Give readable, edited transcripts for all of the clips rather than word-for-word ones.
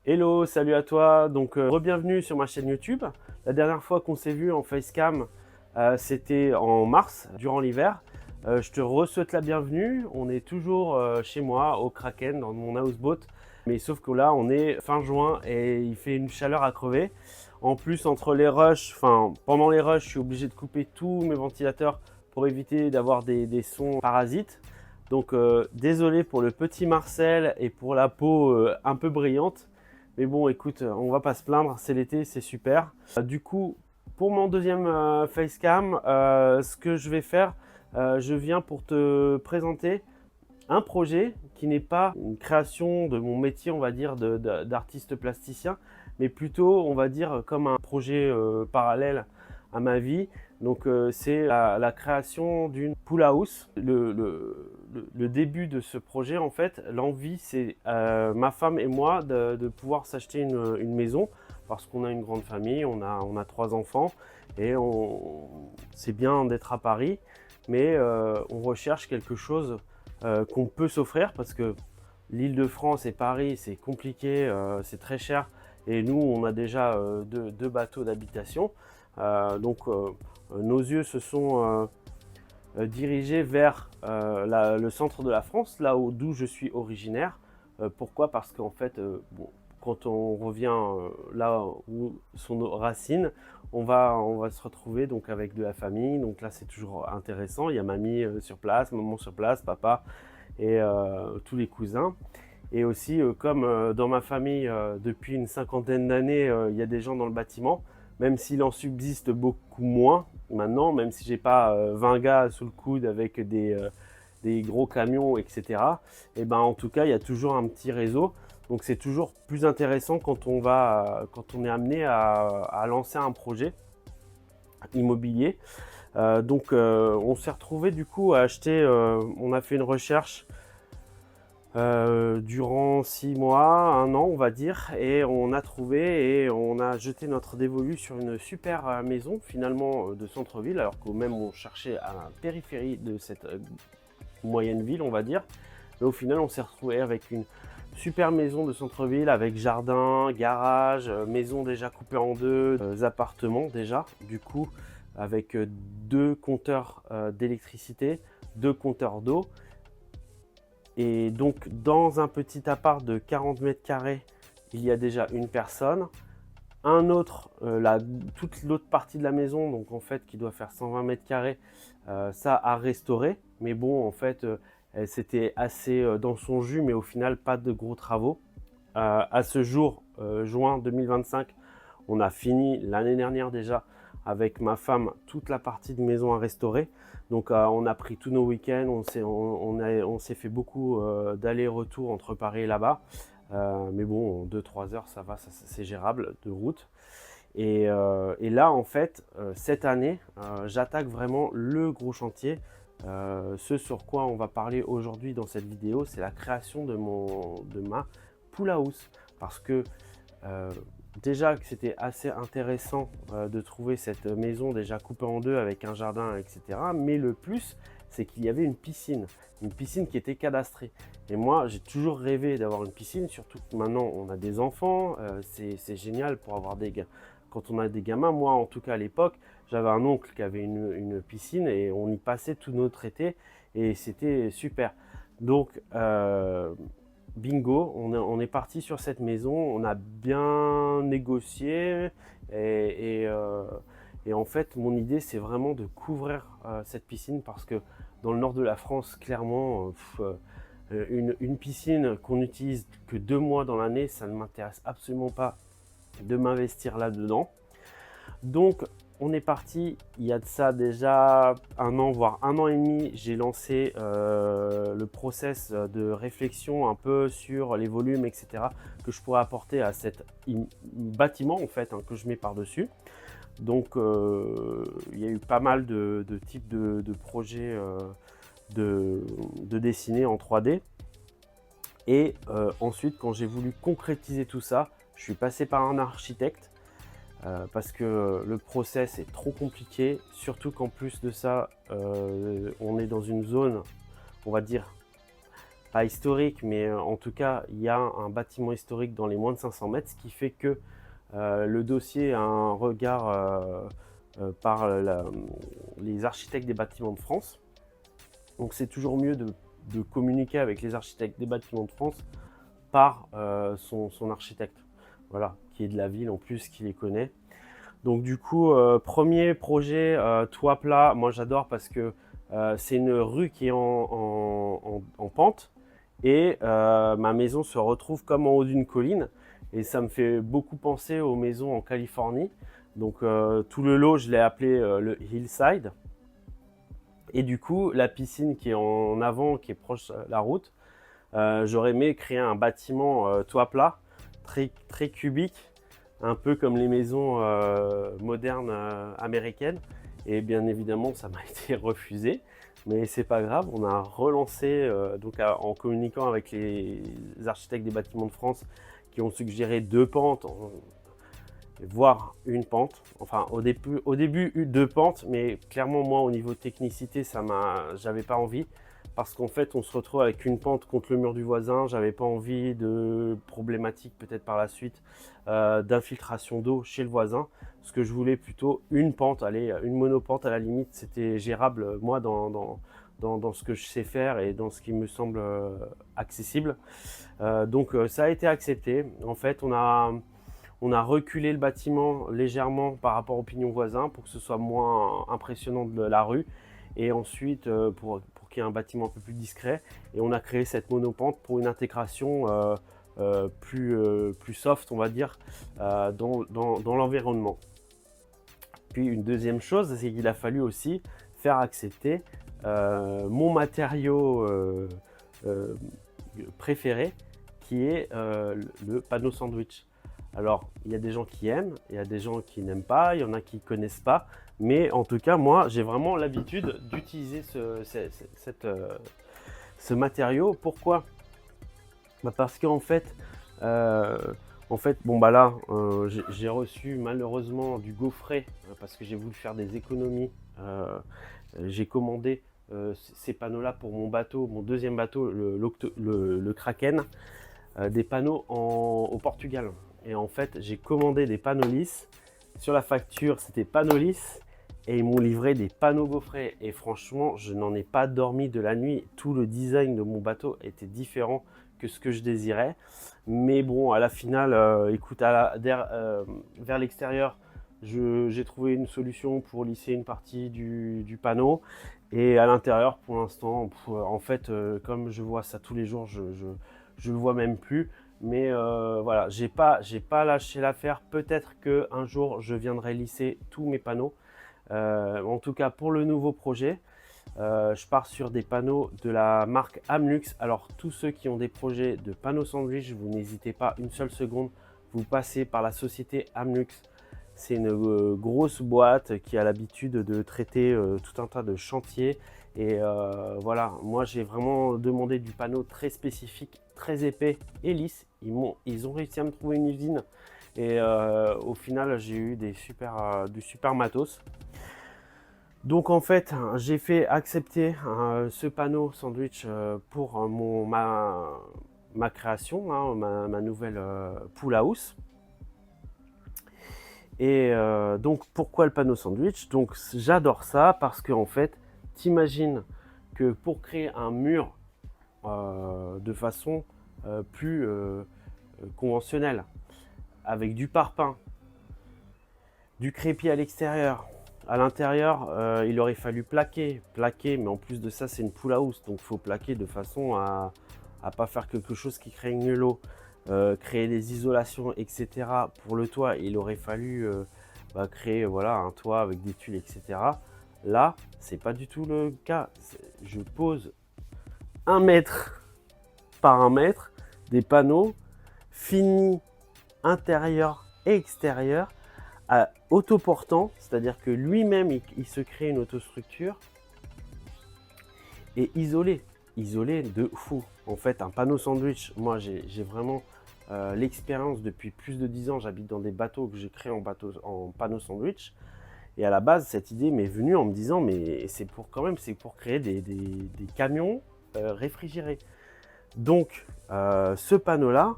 Hello, salut à toi. Donc, re-bienvenue sur ma chaîne YouTube. La dernière fois qu'on s'est vu en facecam, c'était en mars, durant l'hiver. Je te re-souhaite la bienvenue. On est toujours chez moi, au Kraken, dans mon houseboat. Mais sauf que là, on est fin juin et il fait une chaleur à crever. En plus, entre les rushs, pendant les rushs, je suis obligé de couper tous mes ventilateurs pour éviter d'avoir des sons parasites. Donc, désolé pour le petit Marcel et pour la peau un peu brillante. Mais bon, écoute, on va pas se plaindre, c'est l'été, c'est super. Du coup, pour mon deuxième facecam, ce que je vais faire, je viens pour te présenter un projet qui n'est pas une création de mon métier, on va dire, d'artiste plasticien, mais plutôt, on va dire, comme un projet parallèle à ma vie. Donc, c'est la création d'une pool house. Le début de ce projet, en fait, l'envie, c'est ma femme et moi de pouvoir s'acheter une maison parce qu'on a une grande famille, on a 3 enfants et c'est bien d'être à Paris, mais on recherche quelque chose qu'on peut s'offrir parce que l'Île-de-France et Paris, c'est compliqué, c'est très cher. Et nous, on a déjà deux bateaux d'habitation. Donc, nos yeux se sont dirigés vers le centre de la France, d'où je suis originaire. Pourquoi? Parce qu'en fait, bon, quand on revient là où sont nos racines, on va se retrouver donc avec de la famille. Donc là, c'est toujours intéressant. Il y a mamie sur place, maman sur place, papa et tous les cousins. Et aussi, comme dans ma famille, depuis une cinquantaine d'années, il y a des gens dans le bâtiment, même s'il en subsiste beaucoup moins maintenant, même si j'ai pas 20 gars sous le coude avec des gros camions, etc. Et ben, en tout cas, il y a toujours un petit réseau. Donc c'est toujours plus intéressant quand on est amené à lancer un projet immobilier. On s'est retrouvé du coup à acheter, on a fait une recherche durant 6 mois, un an on va dire, et on a trouvé et on a jeté notre dévolu sur une super maison finalement de centre-ville, alors que même on cherchait à la périphérie de cette moyenne ville on va dire. Mais au final on s'est retrouvé avec une super maison de centre-ville avec jardin, garage, maison déjà coupée en deux, appartements déjà, du coup avec deux compteurs d'électricité, deux compteurs d'eau. Et donc, dans un petit appart de 40 mètres carrés, il y a déjà une personne. Un autre, toute l'autre partie de la maison, donc en fait, qui doit faire 120 mètres carrés, ça a restauré. Mais bon, en fait, c'était assez dans son jus, mais au final, pas de gros travaux. À ce jour, juin 2025, on a fini l'année dernière déjà avec ma femme toute la partie de maison à restaurer. Donc on a pris tous nos week-ends, on s'est fait beaucoup d'allers-retours entre Paris et là-bas. Mais bon, 2-3 heures, ça va, c'est gérable de route. Et là, en fait, cette année, j'attaque vraiment le gros chantier. Ce sur quoi on va parler aujourd'hui dans cette vidéo, c'est la création de ma pool house. Parce que euh, déjà que c'était assez intéressant de trouver cette maison déjà coupée en deux avec un jardin, etc. Mais le plus, c'est qu'il y avait une piscine qui était cadastrée. Et moi, j'ai toujours rêvé d'avoir une piscine, surtout que maintenant on a des enfants, c'est génial pour avoir quand on a des gamins. Moi, en tout cas à l'époque, j'avais un oncle qui avait une piscine et on y passait tout notre été et c'était super. Donc, bingo, on est parti sur cette maison, on a bien négocié et en fait mon idée c'est vraiment de couvrir cette piscine parce que dans le nord de la France clairement une piscine qu'on n'utilise que 2 mois dans l'année, ça ne m'intéresse absolument pas de m'investir là-dedans. Donc on est parti, il y a de ça déjà un an, voire un an et demi, j'ai lancé le process de réflexion un peu sur les volumes, etc. que je pourrais apporter à cet bâtiment en fait, que je mets par-dessus. Donc il y a eu pas mal de types de projets de dessiner en 3D. Et ensuite, quand j'ai voulu concrétiser tout ça, je suis passé par un architecte parce que le process est trop compliqué, surtout qu'en plus de ça, on est dans une zone, on va dire, pas historique, mais en tout cas, il y a un bâtiment historique dans les moins de 500 mètres, ce qui fait que le dossier a un regard par les architectes des bâtiments de France. Donc c'est toujours mieux de communiquer avec les architectes des bâtiments de France par son architecte, voilà, qui est de la ville en plus, qui les connaît. Donc du coup, premier projet, toit plat, moi j'adore parce que c'est une rue qui est en pente et ma maison se retrouve comme en haut d'une colline et ça me fait beaucoup penser aux maisons en Californie. Donc tout le lot, je l'ai appelé le hillside. Et du coup, la piscine qui est en avant, qui est proche de la route, j'aurais aimé créer un bâtiment toit plat, très cubique, un peu comme les maisons modernes américaines. Et bien évidemment, ça m'a été refusé, mais c'est pas grave. On a relancé en communiquant avec les architectes des bâtiments de France qui ont suggéré 2 pentes, voire une pente. Enfin, au début 2 pentes, mais clairement moi au niveau technicité, j'avais pas envie. Parce qu'en fait, on se retrouve avec une pente contre le mur du voisin. J'avais pas envie de problématiques peut-être par la suite d'infiltration d'eau chez le voisin. Ce que je voulais plutôt une pente, allez, une monopente à la limite, c'était gérable moi dans ce que je sais faire et dans ce qui me semble accessible. Donc ça a été accepté. En fait, on a reculé le bâtiment légèrement par rapport au pignon voisin pour que ce soit moins impressionnant de la rue. Et ensuite, pour qu'il y ait un bâtiment un peu plus discret. Et on a créé cette monopente pour une intégration plus soft, on va dire, dans l'environnement. Puis une deuxième chose, c'est qu'il a fallu aussi faire accepter mon matériau préféré, qui est le panneau sandwich. Alors, il y a des gens qui aiment, il y a des gens qui n'aiment pas, il y en a qui ne connaissent pas. Mais en tout cas, moi, j'ai vraiment l'habitude d'utiliser ce matériau. Pourquoi? Parce qu'en fait, bon bah là, j'ai reçu malheureusement du gaufret parce que j'ai voulu faire des économies. J'ai commandé ces panneaux-là pour mon bateau, mon deuxième bateau, le Kraken, des panneaux au Portugal. Et en fait, j'ai commandé des panneaux lisses. Sur la facture, c'était panneaux lisses. Et ils m'ont livré des panneaux gaufrés. Et franchement, je n'en ai pas dormi de la nuit. Tout le design de mon bateau était différent que ce que je désirais. Mais bon, à la finale, écoute, vers l'extérieur, j'ai trouvé une solution pour lisser une partie du panneau. Et à l'intérieur, pour l'instant, en fait, comme je vois ça tous les jours, je le vois même plus. Mais voilà, j'ai pas lâché l'affaire. Peut-être qu'un jour, je viendrai lisser tous mes panneaux. En tout cas, pour le nouveau projet, je pars sur des panneaux de la marque Amlux. Alors, tous ceux qui ont des projets de panneaux sandwich, vous n'hésitez pas une seule seconde. Vous passez par la société Amlux. C'est une grosse boîte qui a l'habitude de traiter tout un tas de chantiers. Et voilà, moi j'ai vraiment demandé du panneau très spécifique, très épais et lisse. Ils ont réussi à me trouver une usine. Et au final, j'ai eu du super matos. Donc en fait, j'ai fait accepter ce panneau sandwich pour ma création, hein, ma nouvelle pool house. Et donc pourquoi le panneau sandwich? Donc j'adore ça parce que en fait, t'imagines que pour créer un mur de façon plus conventionnelle, avec du parpaing, du crépi à l'extérieur, à l'intérieur, il aurait fallu plaquer, mais en plus de ça, c'est une pool house, donc il faut plaquer de façon à pas faire quelque chose qui craigne l'eau. Créer des isolations, etc. Pour le toit, il aurait fallu créer voilà, un toit avec des tuiles, etc. Là, c'est pas du tout le cas. Je pose 1 mètre par 1 mètre des panneaux finis intérieur et extérieur autoportant, c'est-à-dire que lui-même il se crée une autostructure et isolé de fou. En fait, un panneau sandwich, moi j'ai vraiment l'expérience depuis plus de 10 ans. J'habite dans des bateaux que j'ai créés en panneau sandwich. Et à la base, cette idée m'est venue en me disant, mais c'est pour créer des camions réfrigérés. Donc ce panneau-là,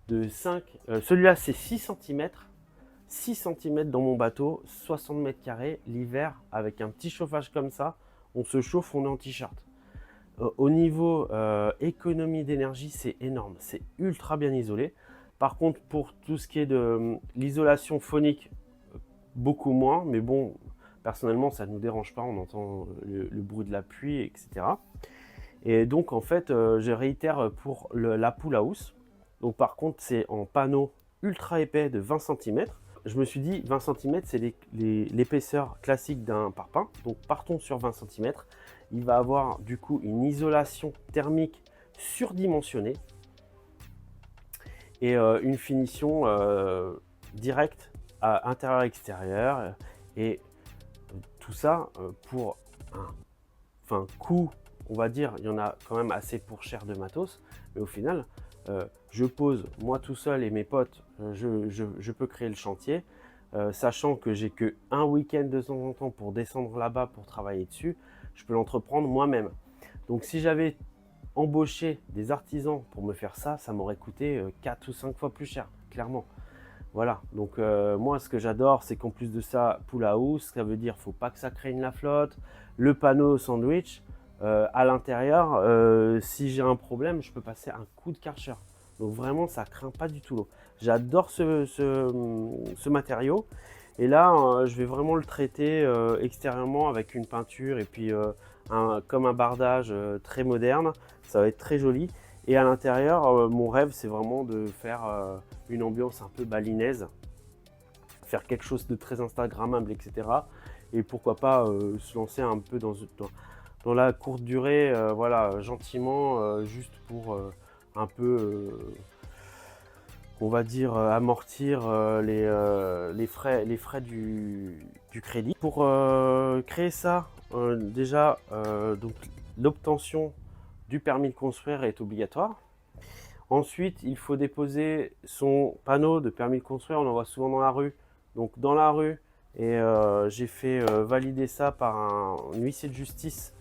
celui-là c'est 6 cm. 6 cm dans mon bateau, 60 mètres carrés, l'hiver, avec un petit chauffage comme ça, on se chauffe, on est en t-shirt. Au niveau économie d'énergie, c'est énorme, c'est ultra bien isolé. Par contre, pour tout ce qui est de l'isolation phonique, beaucoup moins, mais bon, personnellement, ça ne nous dérange pas, on entend le bruit de la pluie, etc. Et donc, en fait, je réitère pour la pool house. Donc, par contre, c'est en panneau ultra épais de 20 cm. Je me suis dit 20 cm, c'est l'épaisseur classique d'un parpaing. Donc, partons sur 20 cm. Il va avoir du coup une isolation thermique surdimensionnée et une finition directe à intérieur-extérieur. Et tout ça pour un coût, on va dire, il y en a quand même assez pour cher de matos, mais au final, je pose moi tout seul et mes potes, je peux créer le chantier, sachant que j'ai que un week-end de temps en temps pour descendre là-bas pour travailler dessus, je peux l'entreprendre moi-même. Donc si j'avais embauché des artisans pour me faire ça, ça m'aurait coûté 4 ou 5 fois plus cher, clairement. Voilà, donc moi ce que j'adore, c'est qu'en plus de ça, pool house, ça veut dire faut pas que ça craigne la flotte, le panneau sandwich, à l'intérieur, si j'ai un problème, je peux passer un coup de Karcher. Donc vraiment, ça craint pas du tout l'eau. J'adore ce matériau. Et là, je vais vraiment le traiter extérieurement avec une peinture et puis comme un bardage très moderne. Ça va être très joli. Et à l'intérieur, mon rêve, c'est vraiment de faire une ambiance un peu balinaise, faire quelque chose de très instagrammable, etc. Et pourquoi pas se lancer un peu dans la courte durée, voilà, gentiment, juste pour un peu, on va dire, amortir les frais du crédit. Pour créer ça, déjà, donc l'obtention du permis de construire est obligatoire. Ensuite, il faut déposer son panneau de permis de construire. On en voit souvent dans la rue. Donc dans la rue, et j'ai fait valider ça par un huissier de justice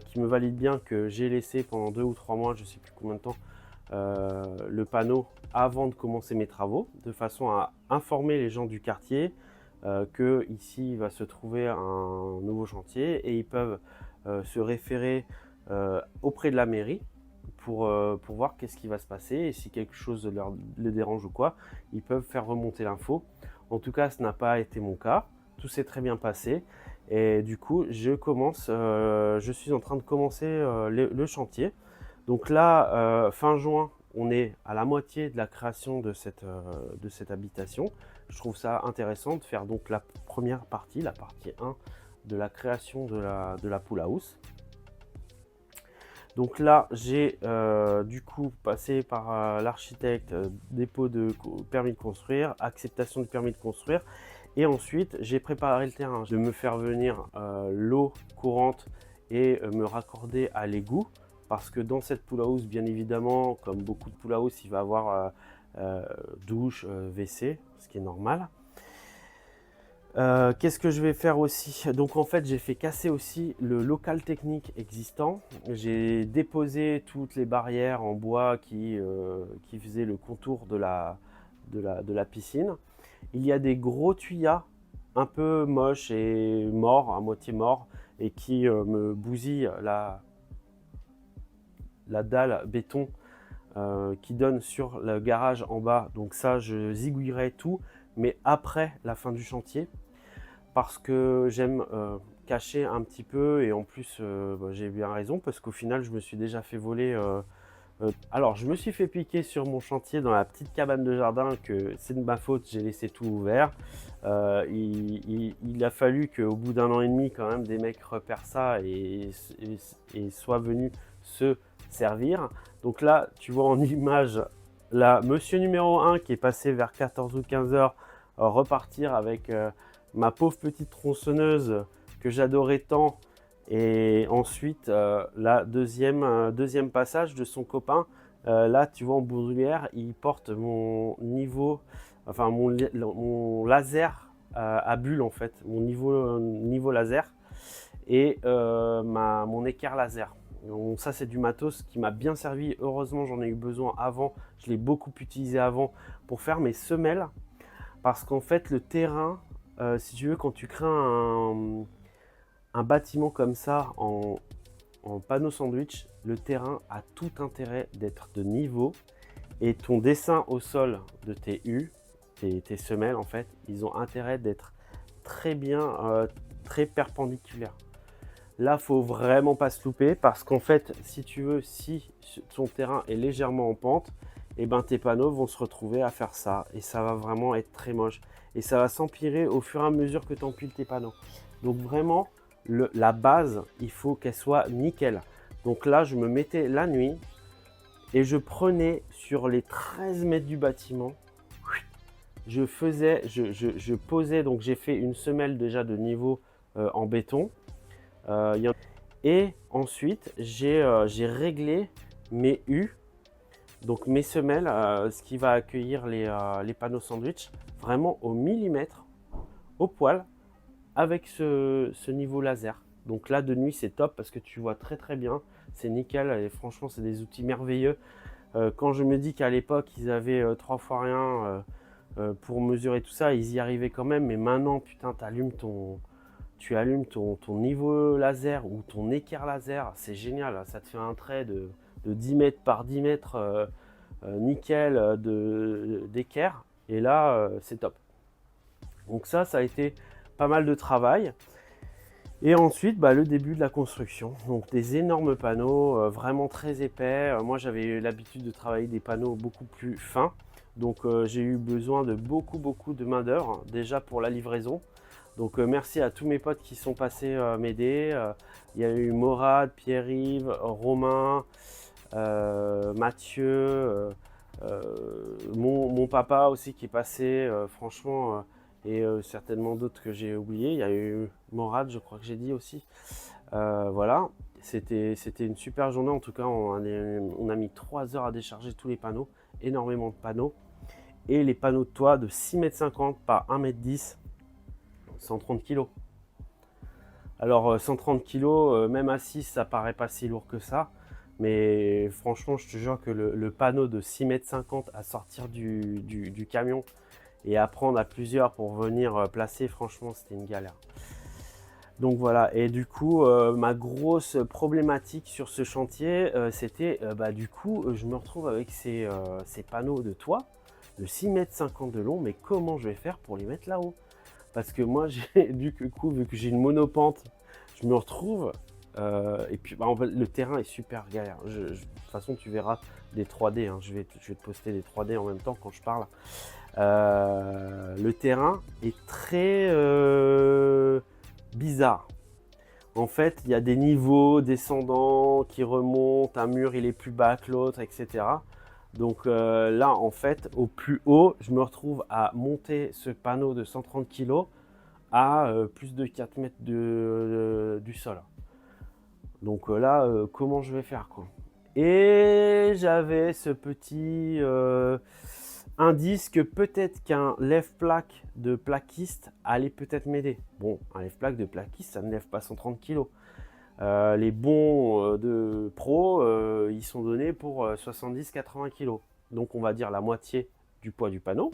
qui me valide bien que j'ai laissé pendant 2 ou 3 mois, je ne sais plus combien de temps, le panneau avant de commencer mes travaux, de façon à informer les gens du quartier que ici il va se trouver un nouveau chantier et ils peuvent se référer auprès de la mairie pour voir qu'est-ce qui va se passer et si quelque chose les dérange ou quoi, ils peuvent faire remonter l'info. En tout cas, ce n'a pas été mon cas. Tout s'est très bien passé et du coup, je suis en train de commencer le chantier. Donc là, fin juin, on est à la moitié de la création de cette habitation. Je trouve ça intéressant de faire donc la première partie, la partie 1 de la création de la pool house. Donc là, j'ai du coup passé par l'architecte, dépôt de permis de construire, acceptation du permis de construire. Et ensuite, j'ai préparé le terrain de me faire venir l'eau courante et me raccorder à l'égout. Parce que dans cette pool house, bien évidemment, comme beaucoup de pool house, il va y avoir douche, WC, ce qui est normal. Qu'est-ce que je vais faire aussi? Donc en fait j'ai fait casser aussi le local technique existant. J'ai déposé toutes les barrières en bois qui faisaient le contour de la piscine. Il y a des gros tuyas un peu moches et morts, à moitié morts, et qui me bousillent la dalle béton qui donne sur le garage en bas. Donc ça je zigouillerai tout, mais après la fin du chantier. Parce que j'aime cacher un petit peu et en plus j'ai bien raison parce qu'au final je me suis déjà fait voler. Alors je me suis fait piquer sur mon chantier dans la petite cabane de jardin que c'est de ma faute, j'ai laissé tout ouvert. Il a fallu qu'au bout d'1 an et demi quand même des mecs repèrent ça et soient venus se servir. Donc là tu vois en image là monsieur numéro 1 qui est passé vers 14 ou 15 heures repartir avec ma pauvre petite tronçonneuse que j'adorais tant. Et ensuite, la deuxième passage de son copain. Là, tu vois en bruyère, il porte mon niveau, enfin mon laser à bulle en fait, mon niveau laser et mon équerre laser. Donc, ça, c'est du matos qui m'a bien servi. Heureusement, j'en ai eu besoin avant. Je l'ai beaucoup utilisé avant pour faire mes semelles. Parce qu'en fait, le terrain, si tu veux, quand tu crées un bâtiment comme ça en panneau sandwich, le terrain a tout intérêt d'être de niveau. Et ton dessin au sol de tes tes semelles, en fait, ils ont intérêt d'être très bien, très perpendiculaires. Là, faut vraiment pas se louper parce qu'en fait, si tu veux, si ton terrain est légèrement en pente, et ben tes panneaux vont se retrouver à faire ça et ça va vraiment être très moche et ça va s'empirer au fur et à mesure que tu empiles tes panneaux. Donc vraiment, la base, il faut qu'elle soit nickel. Donc là, je me mettais la nuit et je prenais sur les 13 mètres du bâtiment, je posais, donc j'ai fait une semelle déjà de niveau en béton. Et ensuite, j'ai réglé mes U, donc mes semelles, ce qui va accueillir les panneaux sandwich, vraiment au millimètre, au poil, avec ce niveau laser. Donc là, de nuit, c'est top parce que tu vois très très bien, c'est nickel et franchement, c'est des outils merveilleux. Quand je me dis qu'à l'époque, ils avaient 3 fois rien pour mesurer tout ça, ils y arrivaient quand même, mais maintenant, putain, tu allumes ton niveau laser ou ton équerre laser, c'est génial, ça te fait un trait de 10 mètres par 10 mètres nickel d'équerre, et là c'est top. Donc ça a été pas mal de travail. Et ensuite, le début de la construction. Donc des énormes panneaux, vraiment très épais. Moi, j'avais eu l'habitude de travailler des panneaux beaucoup plus fins. Donc j'ai eu besoin de beaucoup de main d'œuvre, déjà pour la livraison. Donc merci à tous mes potes qui sont passés m'aider. Il y a eu Morad, Pierre-Yves, Romain, Mathieu, mon papa aussi qui est passé, franchement, et certainement d'autres que j'ai oubliés. Il y a eu Morad, je crois que j'ai dit aussi. Voilà, c'était une super journée. En tout cas, on a mis 3 heures à décharger tous les panneaux, énormément de panneaux. Et les panneaux de toit de 6,50 m par 1,10 m, 130 kg. Alors 130 kg, même à 6, ça paraît pas si lourd que ça. Mais franchement, je te jure que le panneau de 6,50 m à sortir du camion et à prendre à plusieurs pour venir placer, franchement, c'était une galère. Donc voilà, et du coup, ma grosse problématique sur ce chantier, c'était, du coup, je me retrouve avec ces panneaux de toit de 6,50 m de long, mais comment je vais faire pour les mettre là-haut? Parce que moi, vu que j'ai une monopente, je me retrouve, et puis en fait, le terrain est super galère. De toute façon, tu verras des 3D, hein. Je vais te poster des 3D en même temps quand je parle. Le terrain est très bizarre. En fait, il y a des niveaux descendants qui remontent, un mur il est plus bas que l'autre, etc. Donc là, en fait, au plus haut, je me retrouve à monter ce panneau de 130 kg à plus de 4 mètres du sol. Donc là, comment je vais faire, quoi? Et j'avais ce petit indice que peut-être qu'un lève-plaque de plaquiste allait peut-être m'aider. Bon, un lève-plaque de plaquiste, ça ne lève pas 130 kg. Les bons de pro, ils sont donnés pour 70-80 kg. Donc on va dire la moitié du poids du panneau.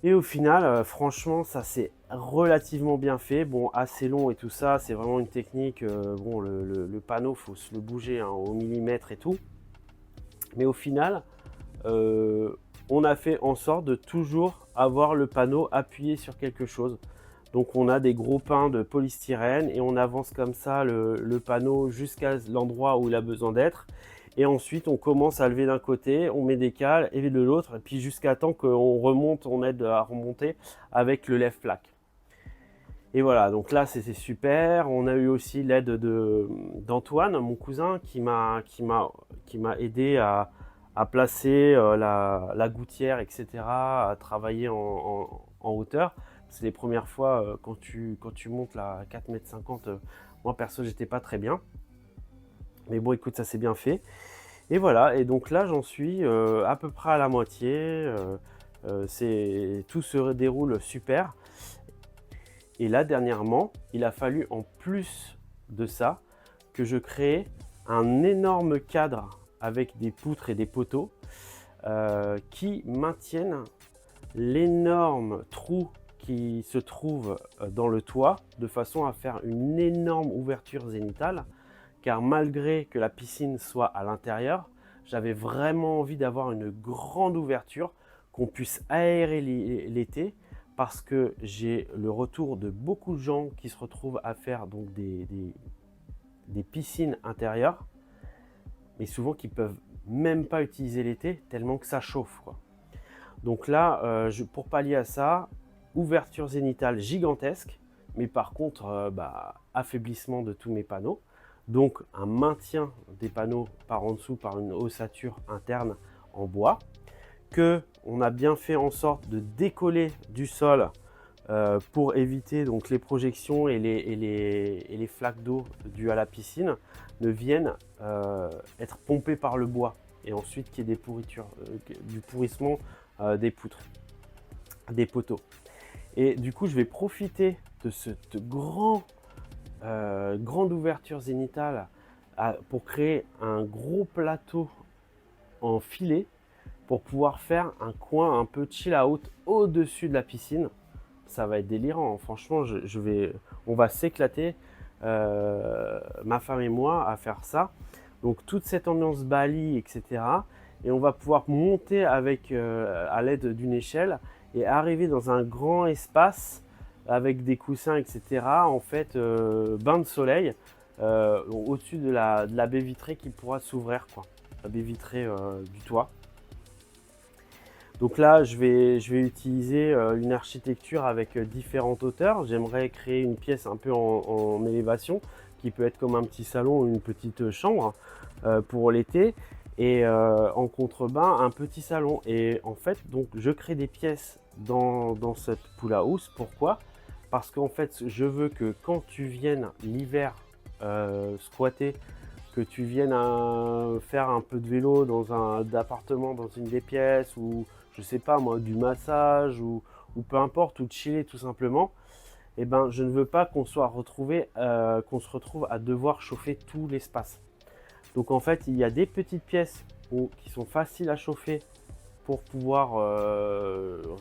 Et au final, franchement, ça s'est relativement bien fait. Bon, assez long et tout ça, c'est vraiment une technique. Bon, le panneau, il faut se le bouger hein, au millimètre et tout. Mais au final, on a fait en sorte de toujours avoir le panneau appuyé sur quelque chose. Donc on a des gros pins de polystyrène et on avance comme ça le panneau jusqu'à l'endroit où il a besoin d'être. Et ensuite on commence à lever d'un côté, on met des cales et de l'autre, et puis jusqu'à temps qu'on remonte, on aide à remonter avec le lève-plaque. Et voilà, donc là c'était super. On a eu aussi l'aide d'Antoine, mon cousin, qui m'a aidé à placer la gouttière, etc., à travailler en hauteur. C'est les premières fois quand tu montes la 4,50 m. Moi perso, j'étais pas très bien. Mais bon, écoute, ça s'est bien fait. Et voilà, et donc là, j'en suis à peu près à la moitié. Tout se déroule super. Et là, dernièrement, il a fallu en plus de ça que je crée un énorme cadre avec des poutres et des poteaux qui maintiennent l'énorme trou qui se trouve dans le toit de façon à faire une énorme ouverture zénitale, car malgré que la piscine soit à l'intérieur, j'avais vraiment envie d'avoir une grande ouverture, qu'on puisse aérer l'été, parce que j'ai le retour de beaucoup de gens qui se retrouvent à faire donc des piscines intérieures, mais souvent qui peuvent même pas utiliser l'été tellement que ça chauffe, quoi. Donc là, pour pallier à ça, ouverture zénitale gigantesque, mais par contre, affaiblissement de tous mes panneaux. Donc un maintien des panneaux par en dessous par une ossature interne en bois, que on a bien fait en sorte de décoller du sol pour éviter donc les projections et les flaques d'eau dues à la piscine ne viennent être pompées par le bois et ensuite qu'il y ait des pourritures, du pourrissement des poutres, des poteaux. Et du coup, je vais profiter de cette grande ouverture zénitale pour créer un gros plateau en filet pour pouvoir faire un coin un peu chill out au-dessus de la piscine. Ça va être délirant, franchement, on va s'éclater, ma femme et moi, à faire ça. Donc toute cette ambiance Bali, etc. Et on va pouvoir monter avec, à l'aide d'une échelle et arriver dans un grand espace avec des coussins, etc. En fait, bain de soleil au-dessus de la baie vitrée qui pourra s'ouvrir, quoi. La baie vitrée du toit. Donc là, je vais utiliser une architecture avec différentes hauteurs. J'aimerais créer une pièce un peu en élévation qui peut être comme un petit salon ou une petite chambre pour l'été. Et en contrebas, un petit salon. Et en fait, donc, je crée des pièces dans cette pool house. Pourquoi? Parce qu'en fait, je veux que quand tu viennes l'hiver squatter, que tu viennes faire un peu de vélo dans un appartement, dans une des pièces, ou je sais pas moi, du massage, ou peu importe, ou de chiller tout simplement, et ben je ne veux pas qu'on se retrouve à devoir chauffer tout l'espace. Donc en fait, il y a des petites pièces qui sont faciles à chauffer pour pouvoir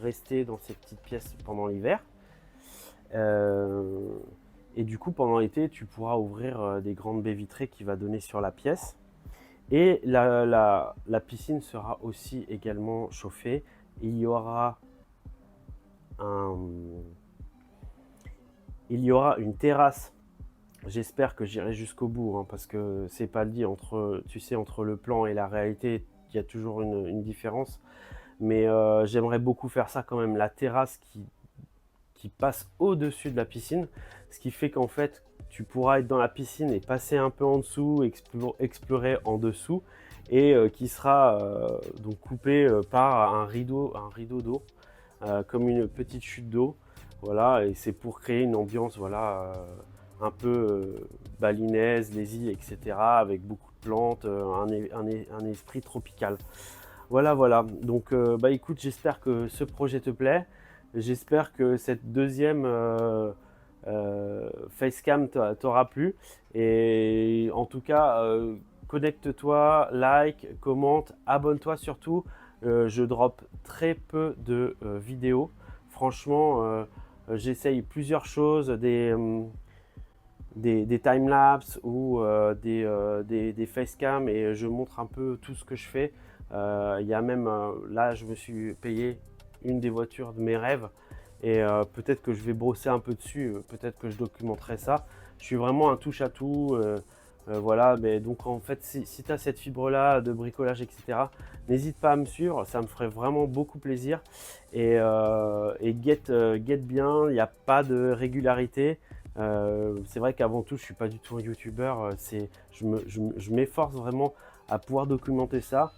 rester dans ces petites pièces pendant l'hiver. Et du coup, pendant l'été, tu pourras ouvrir des grandes baies vitrées qui va donner sur la pièce. Et la piscine sera aussi également chauffée. Il y aura une terrasse. J'espère que j'irai jusqu'au bout, hein, parce que c'est pas dit entre le plan et la réalité, il y a toujours une différence. Mais j'aimerais beaucoup faire ça quand même. La terrasse qui passe au-dessus de la piscine, ce qui fait qu'en fait, tu pourras être dans la piscine et passer un peu en dessous, explorer en dessous, et qui sera donc coupé par un rideau d'eau, comme une petite chute d'eau. Voilà, et c'est pour créer une ambiance, voilà, un peu balinaise, les îles, etc., avec beaucoup de plantes, un esprit tropical. Voilà, voilà. Donc, écoute, j'espère que ce projet te plaît. J'espère que cette deuxième facecam t'aura plu. Et en tout cas, connecte-toi, like, commente, abonne-toi surtout. Je drop très peu de vidéos. Franchement, j'essaye plusieurs choses, des timelapses ou des facecam, et je montre un peu tout ce que je fais. Il y a même, là, je me suis payé une des voitures de mes rêves, et peut-être que je vais brosser un peu dessus, peut-être que je documenterai ça. Je suis vraiment un touche-à-tout, voilà. Mais donc en fait, si tu as cette fibre-là de bricolage, etc., n'hésite pas à me suivre, ça me ferait vraiment beaucoup plaisir. Et get bien, il n'y a pas de régularité. C'est vrai qu'avant tout, je suis pas du tout un youtubeur. Je m'efforce vraiment à pouvoir documenter ça.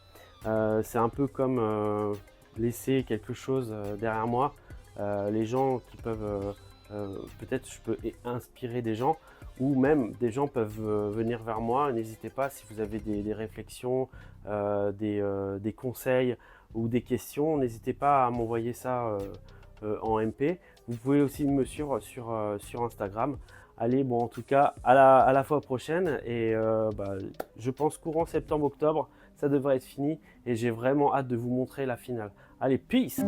C'est un peu comme laisser quelque chose derrière moi. Les gens qui peuvent, peut-être je peux inspirer des gens, ou même des gens peuvent venir vers moi. N'hésitez pas, si vous avez des réflexions, des conseils ou des questions, n'hésitez pas à m'envoyer ça en MP. Vous pouvez aussi me suivre sur Instagram, Allez, bon, en tout cas, à la fois prochaine. Et je pense courant septembre-octobre, ça devrait être fini. Et j'ai vraiment hâte de vous montrer la finale. Allez, peace!